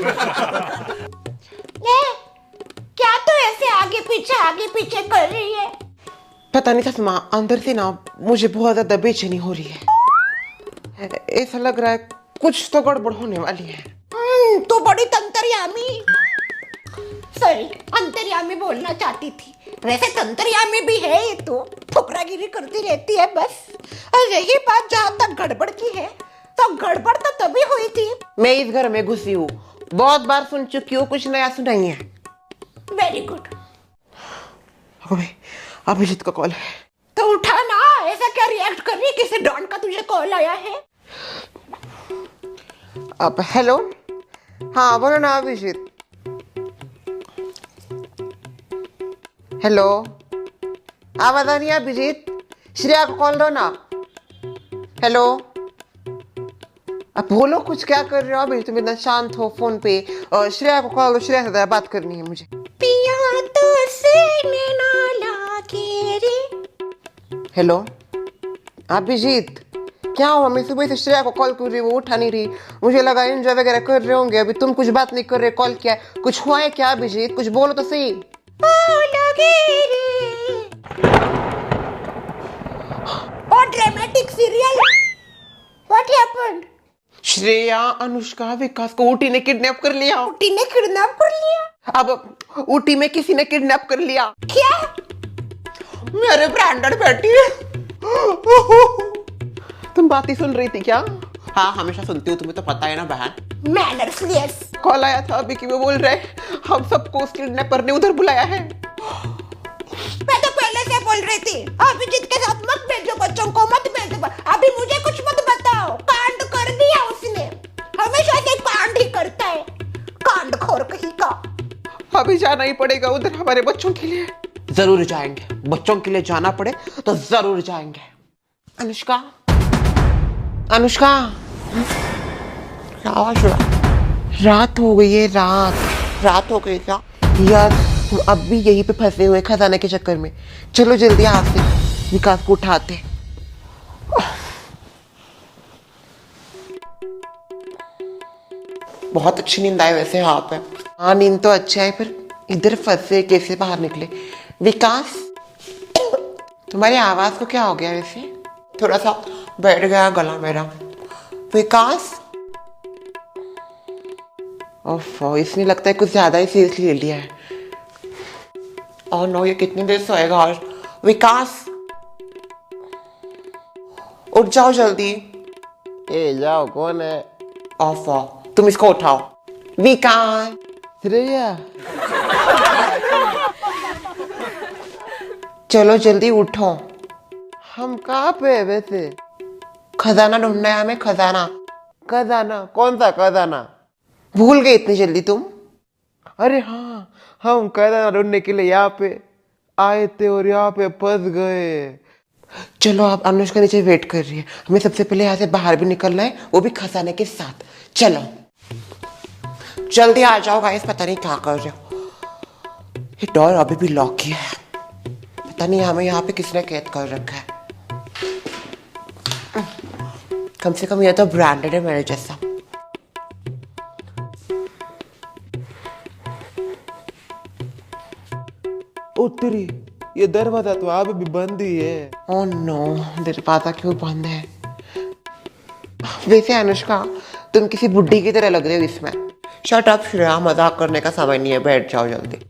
ले, क्या तो ऐसे आगे पीछे कर रही है? पता नहीं ससमा, अंदर से ना मुझे बहुत ज्यादा बेचैनी हो रही है। ऐसा लग रहा है कुछ तो गड़बड़ होने वाली है। तू बड़ी तंतरयामी, सॉरी अंतर्यामी बोलना चाहती थी। वैसे तंतरयामी भी है ये तो, फुकरागिरी करती रहती है बस। और यही बात जहाँ तक गड़बड़ की है, तो गड़बड़ तो तभी हुई थी। मैं इस घर में घुसी हूँ, बहुत बार सुन चुकी हूँ, कुछ नया सुनाई है। Very good. अभिजीत का कॉल है। तो उठा ना, ऐसा क्या रिएक्ट कर रही है? किसी डॉन का तुझे कॉल आया है? अब हेलो, हाँ बोलो ना अभिजीत। हेलो, आवाज आ रही है अभिजीत? श्रेया को कॉल दो ना। हेलो, अब बोलो कुछ, क्या कर रहे हो अभी? तुम इतना शांत हो फोन पे। और श्रेया को कॉल दो, श्रेया से जरा बात करनी है मुझे। पिया तो सीने ना लागे रे। हेलो अभिजीत, क्या हुआ? मैं सुबह से श्रेया को कॉल कर रही हूँ, वो उठा नहीं रही। मुझे लगा एंजॉय वगैरह कर रहे होंगे, अभी तुम कुछ बात नहीं कर रहे, कॉल किया। कुछ हुआ है क्या अभिजीत? कुछ बोलो तो सही। और dramatic serial, what happened? Shreya, Anushka, Vikas को ऊटी ने किडनैप कर लिया। ऊटी ने किडनैप कर लिया? अब ऊटी में किसी ने किडनैप कर लिया। क्या? मेरे ब्रांडेड बेटी, तुम बात ही सुन रही थी क्या? हाँ, हमेशा सुनती हूँ, तुम्हें तो पता है ना बहन। मैनर्सलेस। कॉल आया था अभी कि वो बोल रहे हम सबको उस किडनैपर ने उधर बुलाया है। मैं तो पहले से बोल रही थी, अभिजीत के साथ मत भेजो बच्चों को, मत भेजो। अभी मुझे कुछ मत बताओ, कांड कर दिया उसने। हमेशा से कांड ही करता है, कांड खोर कहीं का। अभी जाना ही पड़ेगा उधर हमारे बच्चों के लिए। जरूर जाएंगे, बच्चों के लिए जाना पड़े तो जरूर जाएंगे। अनुष्का, अनुष्का, रात हो गई है, रात हो गई क्या यार? तुम अब भी यहीं पे फंसे हुए खजाने के चक्कर में। चलो जल्दी हाथ से विकास को उठाते। बहुत अच्छी नींद आई वैसे यहाँ पे। हाँ, नींद तो अच्छा है, फिर इधर फंसे कैसे बाहर निकले? विकास, तुम्हारी आवाज को क्या हो गया वैसे? थोड़ा सा बैठ गया गला मेरा। विकास, ओफो, इसने लगता है कुछ ज्यादा ही सीरियसली ले लिया है। और नो, ये कितनी देर सोएगा? और विकास, उठ जाओ जल्दी। ए जाओ, कौन है? ओफो, तुम इसको उठाओ। विकास, श्रेया, चलो जल्दी उठो। हम कहाँ पे है वैसे? खजाना ढूंढना है हमें, खजाना। खजाना? कौन सा खजाना? भूल गए इतनी जल्दी तुम? अरे हाँ, हम खजाना ढूंढने के लिए यहाँ पे आए थे और यहाँ पे फंस गए। चलो, अब अनुष्का नीचे वेट कर रही है, हमें सबसे पहले यहाँ से बाहर भी निकलना है, वो भी खजाने के साथ। चलो जल्दी आ जाओ गाइस, पता नहीं क्या कर रहे हो। ये डोर अभी भी लॉक किया है, पता नहीं हमें यहाँ पे किसने कैद कर रखा है। कम से कम ये तो ब्रांडेड है मेरे जैसा। उत्तरी, ये दरवाजा तो अब भी बंद ही है। ओह नो, दरवाजा क्यों बंद है? वैसे अनुष्का, तुम किसी बुड्ढी की तरह लग रहे हो इसमें। शट अप श्रेया, मजाक करने का समय नहीं है, बैठ जाओ जल्दी।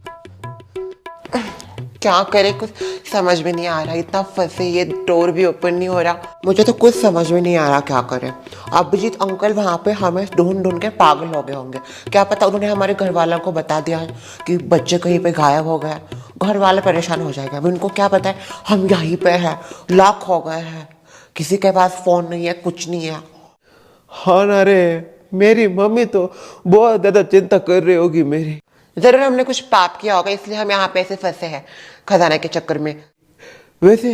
क्या करे, कुछ समझ में नहीं आ रहा, इतना फंसे, ये डोर भी ओपन नहीं हो रहा। मुझे तो कुछ समझ में नहीं आ रहा क्या करें। अभिजीत अंकल वहां पे हमें ढूंढ ढूंढ के पागल हो गए होंगे। क्या पता उन्होंने हमारे घर वालों को बता दिया है कि बच्चे कहीं पे गायब हो गए। घर वाले परेशान हो जाएंगे। अभी उनको क्या पता है हम यहीं पे हैं, लॉक हो गए हैं, किसी के पास फोन नहीं है, कुछ नहीं है। हाँ ना रे, मेरी मम्मी तो बहुत ज्यादा चिंता कर रही होगी मेरी। जरूर हमने कुछ पाप किया होगा, इसलिए हम यहाँ पे ऐसे फंसे हैं खजाने के चक्कर में। वैसे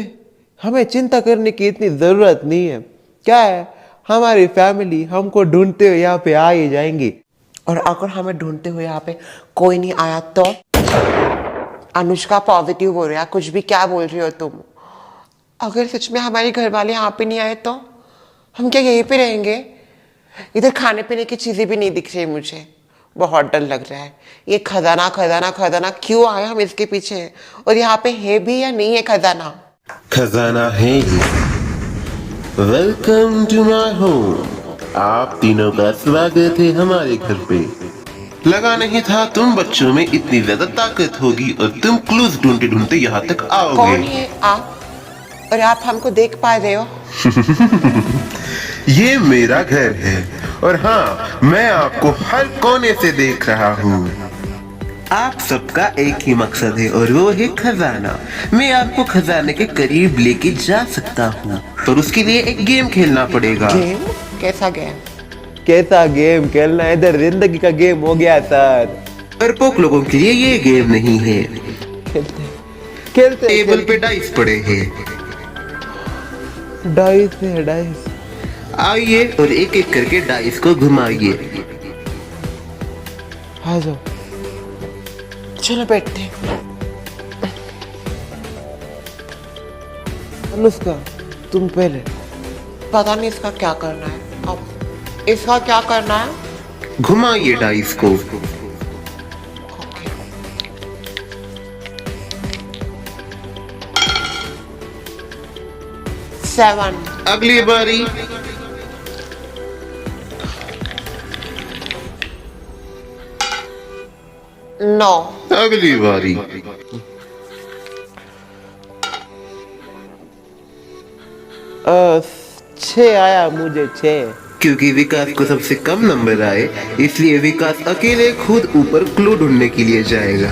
हमें चिंता करने की इतनी जरूरत नहीं है। क्या है, हमारी फैमिली हमको ढूंढते हुए यहाँ पे आ ही जाएंगी। और अगर हमें ढूंढते हुए यहाँ पे कोई नहीं आया तो? अनुष्का पॉजिटिव हो रहा है, कुछ भी क्या बोल रही हो तुम? अगर सच में हमारे घर वाले यहाँ पे नहीं आए तो हम क्या यहीं पे रहेंगे? इधर खाने पीने की चीजें भी नहीं दिख रही मुझे। बहुत डर लग रहा है। ये खजाना खजाना खजाना क्यों आए हम इसके पीछे, और यहाँ पे है भी या नहीं है खजाना? खजाना है ये। Welcome to my home. आप तीनों का स्वागत है हमारे घर पे। लगा नहीं था तुम बच्चों में इतनी ज्यादा ताकत होगी और तुम क्लूज ढूंढते ढूंढते यहाँ तक कौन आओगे। है आप, और आप हमको देख पा रहे हो? ये मेरा घर है और हाँ, मैं आपको हर कोने से देख रहा हूँ। आप सबका एक ही मकसद है और वो है खजाना। मैं आपको खजाने के करीब लेके जा सकता हूँ, पर उसके लिए एक गेम खेलना पड़ेगा। गेम? कैसा गेम? कैसा गेम खेलना, इधर जिंदगी का गेम हो गया सर। डरपोक लोगों के लिए ये गेम नहीं है। खेलते टेबल पे डाइस पड़े हैं। डाइस है डाइस। आइए और एक एक करके डाइस को घुमाइए। आ जाओ। चलो बैठते हैं। अनुष्का तुम पहले। पता नहीं इसका क्या करना है, अब इसका क्या करना है? घुमाइए डाइस को। ओके। 7। अगली बारी। 9। अगली बारी। अ, 6 आया मुझे 6। क्योंकि विकास को सबसे कम नंबर आए, इसलिए विकास अकेले खुद ऊपर क्लू ढूंढने के लिए जाएगा।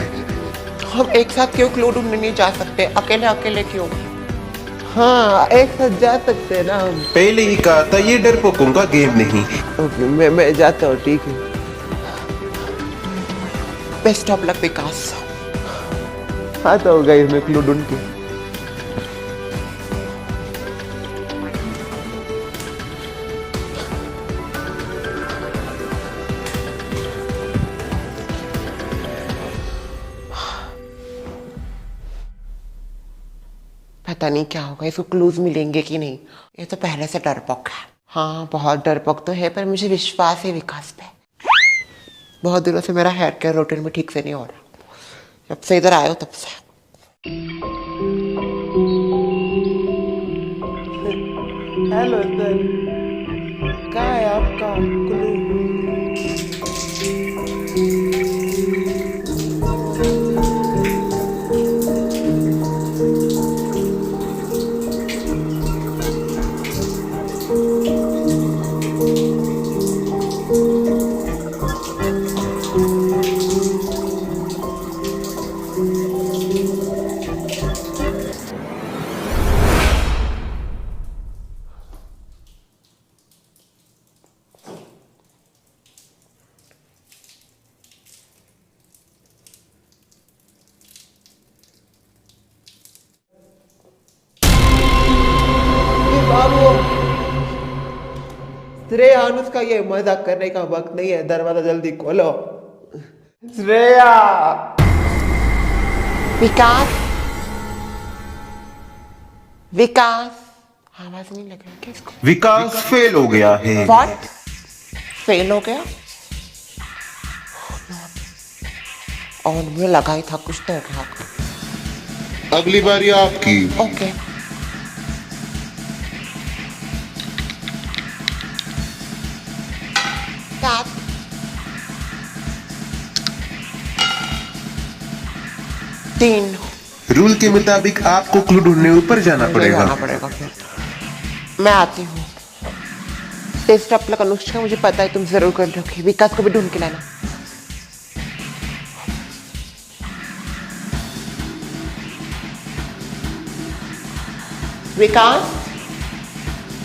हम एक साथ क्यों क्लू ढूंढने नहीं जा सकते? अकेले अकेले क्यों? हाँ एक साथ जा सकते हैं ना हम। पहले ही कहा था ये डरपोकों का गेम नहीं। ओके मैं जाता हूँ, ठीक है। बेस्ट ऑफ लक विकास। आता हूँ गाइस मैं क्लू ढूंढ के। पता नहीं क्या होगा, इसको क्लूज मिलेंगे कि नहीं। ये तो पहले से डरपोक है। हाँ बहुत डरपोक तो है, पर मुझे विश्वास है विकास पे। बहुत दिनों से मेरा हेयर केयर रूटीन में ठीक से नहीं हो रहा, जब से इधर आए हो तब से। हेलो सर, कहाँ है आपका क्लू? श्रेया अनुष्का, ये मजाक करने का वक्त नहीं है, दरवाजा जल्दी खोलो। श्रेया। विकास, विकास, आवाज नहीं लग रहा क्या इसको? विकास फेल हो गया है। व्हाट? फेल हो गया? और मुझे लगा ही था कुछ तो हो गया। अगली बारी आपकी। ओके। सात। 3। रूल के मुताबिक आपको क्लू ढूंढने ऊपर जाना पड़ेगा। जाना पड़ेगा फिर। मैं आती हूँ। टेस्ट अप लग अनुष्का, मुझे पता है तुम जरूर कर लोगी। विकास को भी ढूंढ के लाना। विकास,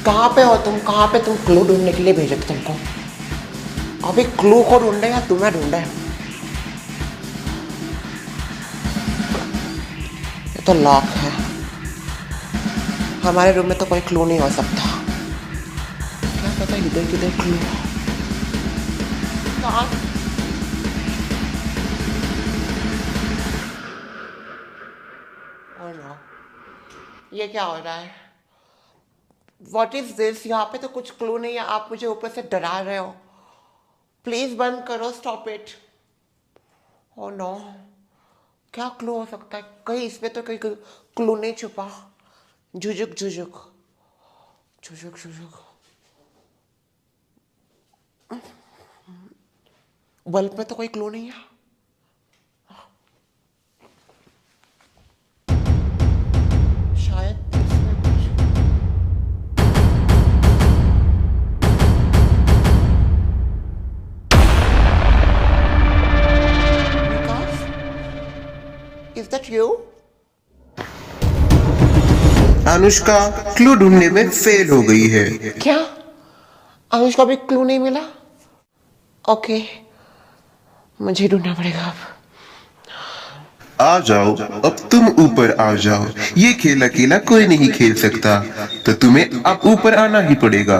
कहाँ पे हो तुम? कहाँ पे? तुम क्लू ढूंढने के लिए भेजे थे तुमको। अभी क्लू को ढूंढे या तुम्हें ढूंढे? ये तो लॉक है। हमारे रूम में तो कोई क्लू नहीं हो सकता। क्या पता इधर किधर क्लू है। कहाँ? Oh no. ये क्या हो रहा है? What is this? यहाँ पे तो कुछ क्लू नहीं है, आप मुझे ऊपर से डरा रहे हो। प्लीज बंद करो, स्टॉप इट। ओ नो, क्या क्लू हो सकता है? कहीं इसमें तो कहीं क्लू नहीं छुपा। झुझुक झुझुक झुझुक झुझुक। बल्ब में तो कोई क्लू नहीं है। शायद इसमें कुछ। Vikas, is that you? Anushka clue ढूंढने में फेल हो गई है। क्या अनुष्का भी क्लू नहीं मिला? ओके, मुझे ढूंढना पड़ेगा अब। आ जाओ, अब तुम ऊपर आ जाओ। ये खेल अकेला कोई नहीं खेल सकता, तो तुम्हें अब ऊपर आना ही पड़ेगा।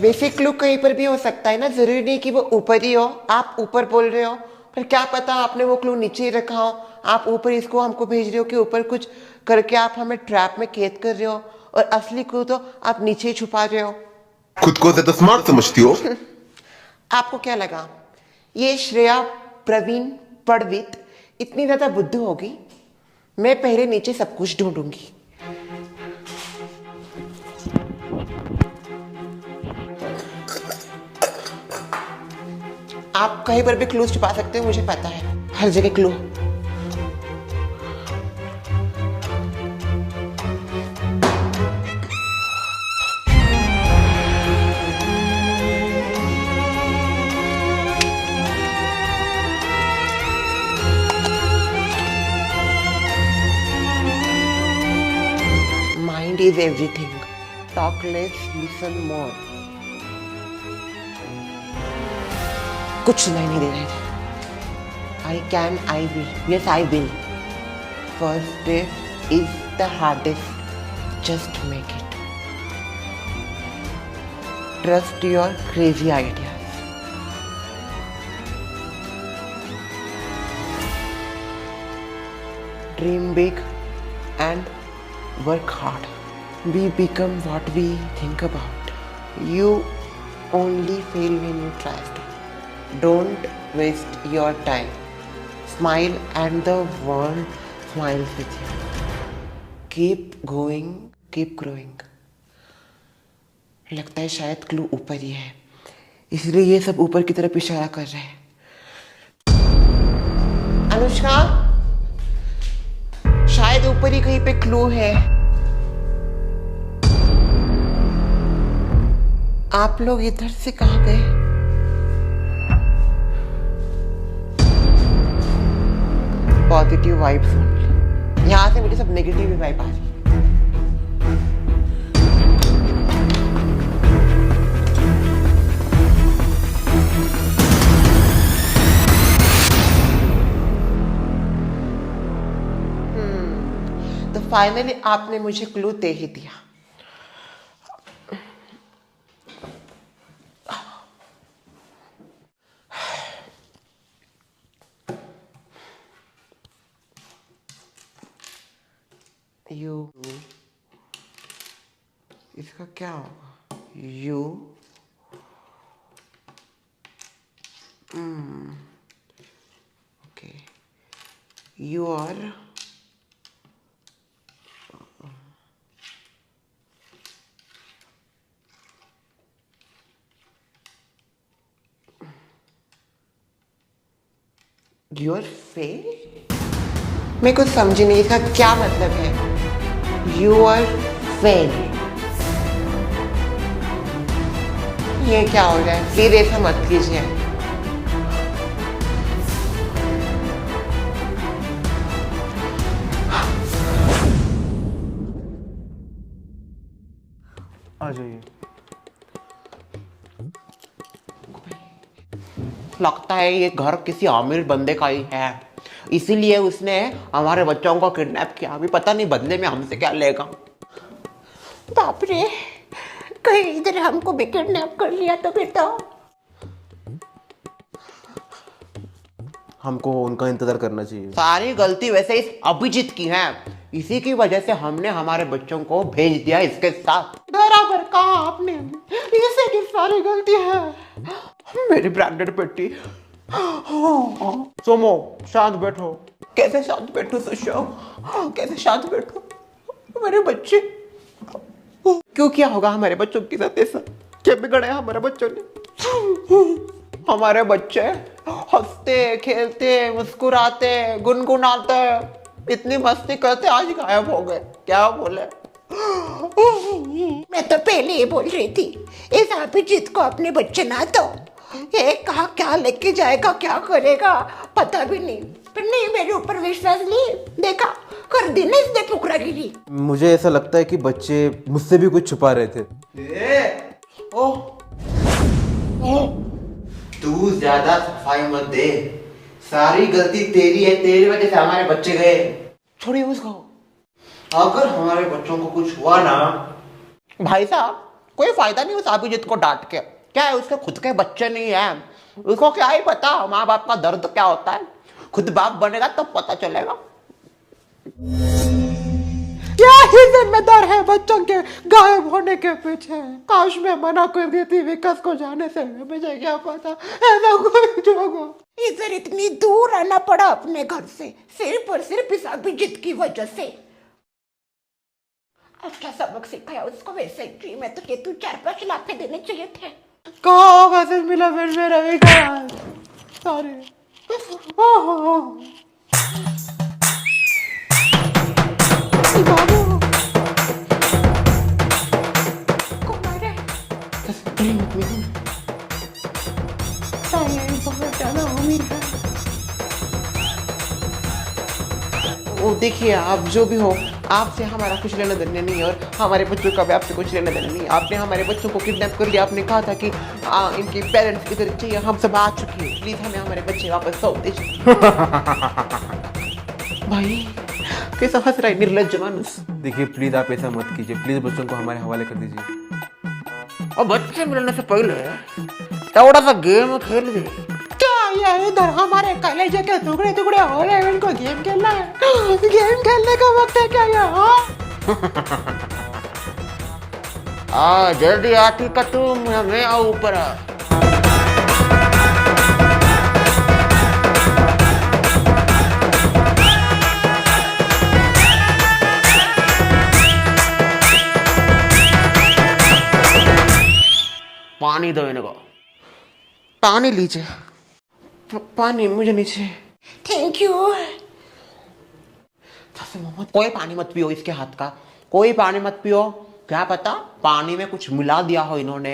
वैसे क्लू कहीं पर भी हो सकता है ना, जरूरी नहीं कि वो ऊपर ही हो। आप ऊपर बोल रहे हो, पर क्या पता आपने वो क्लू नीचे ही रखा हो। आप ऊपर इसको हमको भेज रहे हो कि ऊपर कुछ करके आप हमें ट्रैप में कैद कर रहे हो, और असली क्लू तो आप नीचे ही छुपा रहे हो। खुद को ज्यादा स्मार्ट समझती हो? आपको क्या लगा ये श्रेया, प्रवीण, पड़वित इतनी ज्यादा बुद्धू होगी? मैं पहले नीचे सब कुछ ढूंढूंगी। आप कहीं पर भी क्लू छुपा सकते हो, मुझे पता है हर जगह clue. Mind is everything. Talk less, listen more. कुछ सुनाई नहीं दे रहा है। I can, I will. Yes, I will. First step is the hardest. Just make it. Trust your crazy ideas. Dream big and work hard. We become what we think about. You only fail when you try to. Don't waste your time. Smile and the world smiles with you. Keep going, keep growing. लगता है शायद clue ऊपर ही है, इसलिए ये सब ऊपर की तरफ इशारा कर रहे हैं। अनुष्का, शायद ऊपर ही कहीं पे क्लू है। आप लोग इधर से कहाँ गए? Positive vibes only. यहाँ से मुझे सब नेगेटिव वाइब आ रही है। तो फाइनली आपने मुझे क्लू दे ही दिया। यू, इसका क्या होगा? You, okay, you are your fail. मैं कुछ समझी नहीं, इसका क्या मतलब है? यू आर फेल, ये क्या हो रहा है? प्लीज ऐसा मत कीजिए। आ जाइए। लगता है ये घर किसी अमीर बंदे का ही है, इसीलिए उसने हमारे बच्चों को किडनैप किया। अभी पता नहीं बदले में हमसे क्या लेगा। बाप रे, कहीं इधर हमको भी किडनैप कर लिया तो फिर तो। हमको उनका इंतजार करना चाहिए। सारी गलती वैसे इस अभिजीत की है, इसी की वजह से हमने हमारे बच्चों को भेज दिया इसके साथ। बराबर कहा आपने, इसे की सारी गलती है। मेरी ब्रांडेड पेटी। सोमो शांत बैठो। कैसे शांत बैठो सुशो? कैसे शांत बैठो? मेरे बच्चे क्यों किया होगा हमारे बच्चों के साथ ऐसा? क्या बिगड़ा है हमारे बच्चों ने? हमारे बच्चे हंसते खेलते मुस्कुराते गुनगुनाते इतनी मस्ती करते आज गायब हो गए। क्या बोले? मैं तो पहले ही बोल रही थी इस अभिजीत को अपने बच्चे ना दो। ये कहा क्या लेके जाएगा, क्या करेगा पता भी नहीं। पर नहीं, मेरे ऊपर विश्वास नहीं, देखा कर दी ना इसने फुकरागिरी। मुझे ऐसा लगता है कि बच्चे मुझसे भी कुछ छुपा रहे थे। तू ज्यादा सफाई मत दे, सारी गलती तेरी है, तेरी वजह से हमारे बच्चे गए। छोड़िए उसको। अगर हमारे बच्चों को कुछ हुआ ना भाई साहब, कोई फायदा नहीं उस अभिजीत को डांट के। क्या है, उसके खुद के बच्चे नहीं है, उसको क्या ही पता माँ बाप का दर्द क्या होता है। खुद बाप बनेगा तब तो पता चलेगा। क्या ही जिम्मेदार है बच्चों के गायब होने के पीछे। काश मैं मना कर देती विकास को जाने से, मुझे क्या पता ऐसा कुछ होगा। इधर इतनी दूर आना पड़ा अपने घर से सिर्फ और सिर्फ इस अभिजीत की वजह से। अच्छा सबक सिखाया उसको। वैसे ही मैं तो कहती हूँ 4-5 लाख देने चाहिए थे। कहाँ मैसेज मिला फिर मेरा विकास? सॉरी। बाबू कौन आ रहा है? बहुत ज्यादा अमीर है। वो देखिए, आप जो भी हो, आपसे हमारा कुछ लेना देना नहीं है और हमारे बच्चों का भी आपसे कुछ लेना देना नहीं है। आपने हमारे बच्चों को किडनैप कर लिया। आपने कहा था कि इनके पेरेंट्स इधर चाहिए। हम सब आ चुके हैं। प्लीज हमें हमारे बच्चे वापस सौंप दीजिए। भाई कैसा हंस रहा है निर्लज्ज मानुस। देखिए प्लीज आप ऐसा मत कीजिए, प्लीज बच्चों को हमारे हवाले कर दीजिए। और बच्चे मिलने से पहले थोड़ा सा गेम खेल दे। क्या ये इधर हमारे कलेजे के टुकड़े टुकड़े हो रहे हैं, इनको गेम खेलना है? गेम खेलने का वक्त है क्या ये? हाँ जल्दी आती का तुम, मैं आओ ऊपर। पानी दो इनको। पानी लीजिए। पानी मुझे नीचे। Thank you. मोहम्मद कोई पानी मत पियो इसके हाथ का, कोई पानी मत पियो। क्या पता पानी में कुछ मिला दिया हो इन्होंने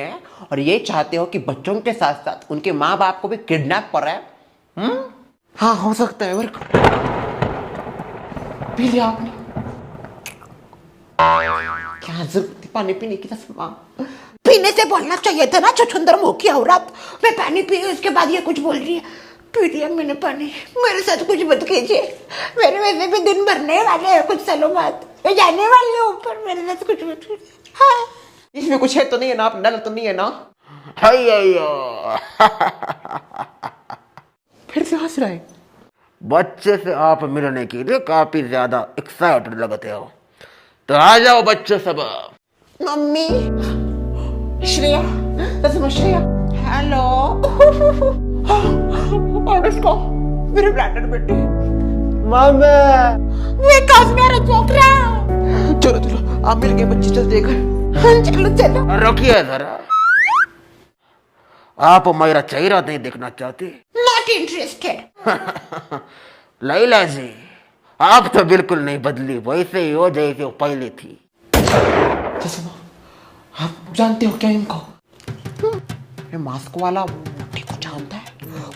और ये चाहते हो कि बच्चों के साथ साथ उनके माँ बाप को भी किडनैप कर रहे हैं। हाँ हो सकता है। पी लिया आपने? क्या जरूरत थी पानी पीने की? पीने से बोलना चाहिए था ना छछुंदर मुंह की औरत। मैं पानी पी, उसके बाद ये कुछ बोल रही है। पी लिया मैंने पानी। मेरे साथ कुछ मत कीजिए, मेरे वैसे भी दिन भरने वाले हैं कुछ सालों बाद, मैं जाने वाली हूँ ऊपर। मेरे साथ कुछ मत कीजिए। हाँ इसमें कुछ है तो नहीं है ना? आप डर तो नहीं है ना? फिर से हंस रहा है। बच्चे से आप मिलने के लिए काफी ज्यादा एक्साइटेड लगते हो, तो आ जाओ बच्चे सब। Mummy Shreya, Shreya, hello. और इसको मेरे ब्रांडेड बेटी मामा विकास मेरा छोकरा। चलो चलो आप मिल गए बच्चे, चलते घर। चलो चलो। रुकिए जरा, आप मेरा चेहरा नहीं देखना चाहती? Not interested. लैला जी, आप तो बिल्कुल नहीं बदली, वैसे ही हो जैसे वो पहले थी। आप जानते हो क्या इनको? ये मास्क वाला बुड्ढी को जानता है?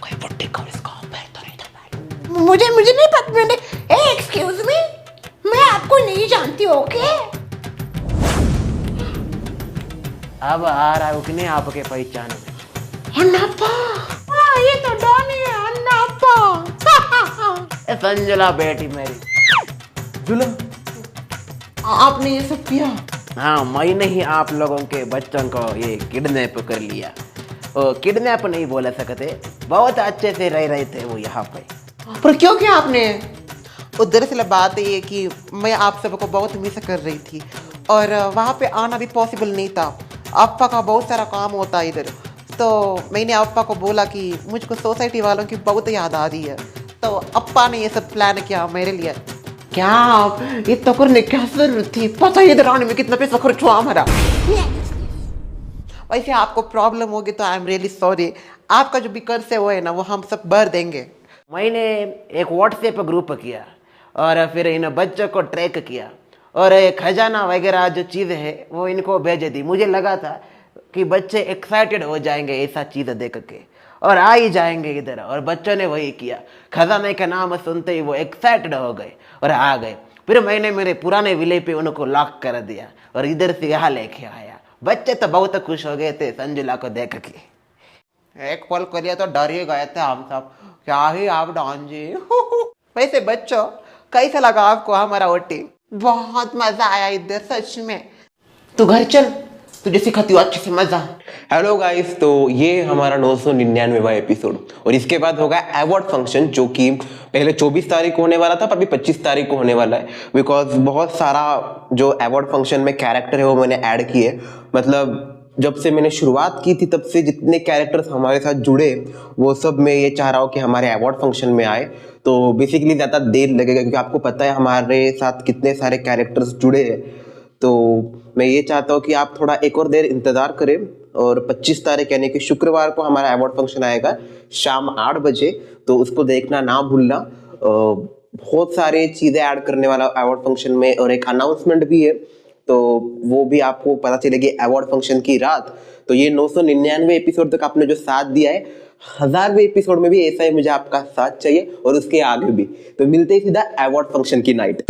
कोई बुड्ढी को इसका पैर तो नहीं था। मुझे नहीं पता। मैंने एक्सक्यूज मी, मैं आपको नहीं जानती। ओके अब आ रहा हूँ कि नहीं आपके पहचान में? अन्नाप्पा, हाँ ये तो डॉनी है। अन्नाप्पा। संजुला बेटी मेरी। जुला आपने ये सब किया? हाँ मैंने ही आप लोगों के बच्चों को ये किडनैप कर लिया। वो किडनैप नहीं बोल सकते, बहुत अच्छे से रह रहे थे वो यहाँ पे। पर क्यों किया आपने? दरअसल बात ये कि मैं आप सबको बहुत मिस कर रही थी और वहाँ पे आना भी पॉसिबल नहीं था। आपका का बहुत सारा काम होता है इधर, तो मैंने अप्पा को बोला कि मुझको सोसाइटी वालों की बहुत याद आ रही है, तो अप्पा ने ये सब प्लान किया मेरे लिए। क्या आप इतना करने क्या जरूरत थी? पता है दौरान में कितना पैसा खर्च हुआ हमारा। वैसे आपको प्रॉब्लम होगी तो आई एम रियली सॉरी। आपका जो भी कर्ज है वो है ना, वो हम सब भर देंगे। मैंने एक व्हाट्सएप ग्रुप किया और फिर इन बच्चों को ट्रैक किया और ये खजाना वगैरह जो चीज़ें हैं वो इनको भेज दी। मुझे लगा था कि बच्चे एक्साइटेड हो जाएंगे ऐसा चीज़ देख के और आ ही जाएंगे इधर, और बच्चों ने वही किया। खजाने का नाम सुनते ही वो एक्साइटेड हो गए और आ गए। फिर मैंने मेरे पुराने विले पे उनको लॉक कर दिया और इधर से यहाँ लेके आया। बच्चे तो बहुत खुश हो गए थे संजुला को देख के। एक पल के लिए तो डर ही गए थे हम सब, क्या ही आप डॉन जी। वैसे बच्चों कैसा लगा आपको हमारा ओटी? बहुत मजा आया इधर सच में। तू घर चल, तुझे सिखाती हूँ अच्छे से मजा। हेलो गाइस, तो ये हमारा 999वां एपिसोड और इसके बाद होगा अवार्ड फंक्शन, जो कि पहले 24 तारीख को होने वाला था पर अभी 25 तारीख को होने वाला है। बिकॉज बहुत सारा जो अवार्ड फंक्शन में कैरेक्टर है वो मैंने ऐड किए। मतलब जब से मैंने शुरुआत की थी तब से जितने कैरेक्टर्स हमारे साथ जुड़े वो सब मैं ये चाह रहा हूँ कि हमारे अवार्ड फंक्शन में आए। तो बेसिकली ज़्यादा देर लगेगा क्योंकि आपको पता है हमारे साथ कितने सारे कैरेक्टर्स जुड़े हैं। तो मैं ये चाहता हूँ कि आप थोड़ा एक और देर इंतज़ार करें और 25 तारीख यानी कि शुक्रवार को हमारा अवार्ड फंक्शन आएगा शाम 8 बजे। तो उसको देखना ना भूलना। बहुत सारे चीज़ें ऐड करने वाला अवार्ड फंक्शन में और एक अनाउंसमेंट भी है, तो वो भी आपको पता चलेगी अवार्ड फंक्शन की रात। तो ये 999 एपिसोड तक आपने जो साथ दिया है, 1000वें एपिसोड में भी ऐसा ही मुझे आपका साथ चाहिए और उसके आगे भी। तो मिलते ही सीधा अवार्ड फंक्शन की नाइट।